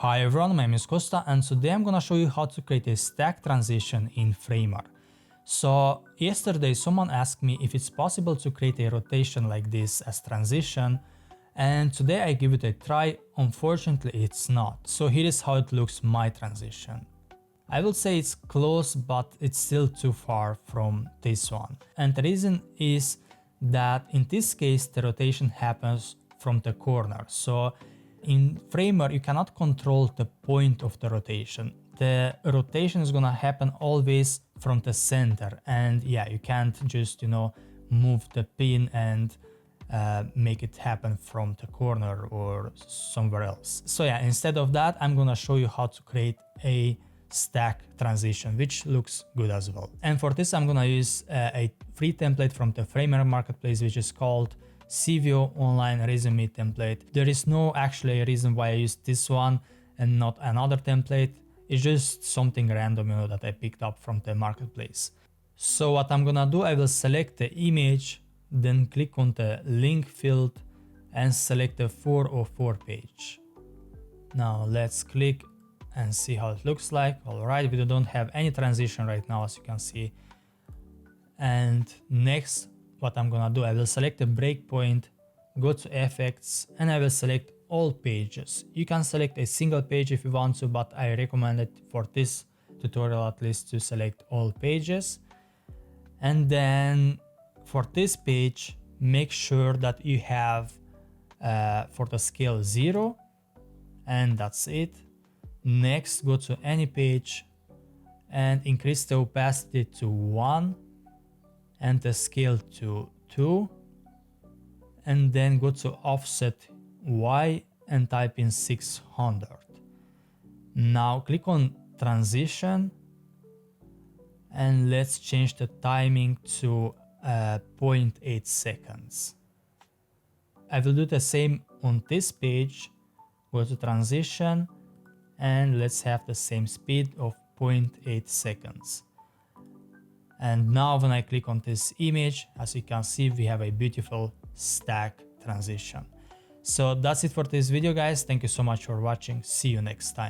Hi everyone, my name is Costa and today I'm gonna show you how to create a stack transition in Framer. So yesterday someone asked me if it's possible to create a rotation like this as transition, and today I give it a try. Unfortunately it's not. So here is how it looks, my transition. I will say it's close, but it's still too far from this one. And the reason is that in this case the rotation happens from the corner. So in Framer you cannot control the point of the rotation. The rotation is gonna happen always from the center, and yeah, you can't just move the pin and make it happen from the corner or somewhere else. So yeah, instead of that I'm gonna show you how to create a stack transition, which looks good as well. And for this I'm gonna use a free template from the Framer marketplace, which is called CVO Online Resume template. There is no actually reason why I used this one and not another template. It's just something random, that I picked up from the marketplace. So what I'm gonna do, I will select the image, then click on the link field and select the 404 page. Now let's click and see how it looks like. Alright, we don't have any transition right now, as you can see. And next, what I'm gonna do, I will select the breakpoint, go to effects, and I will select all pages. You can select a single page if you want to, but I recommend it for this tutorial at least to select all pages. And then for this page, make sure that you have for the scale 0, and that's it. Next, go to any page and increase the opacity to 1 and the scale to 2, and then go to offset Y and type in 600. Now click on transition and let's change the timing to 0.8 seconds. I will do the same on this page. Go to transition and let's have the same speed of 0.8 seconds. And now when I click on this image, as you can see, we have a beautiful stack transition. So that's it for this video, guys. Thank you so much for watching. See you next time.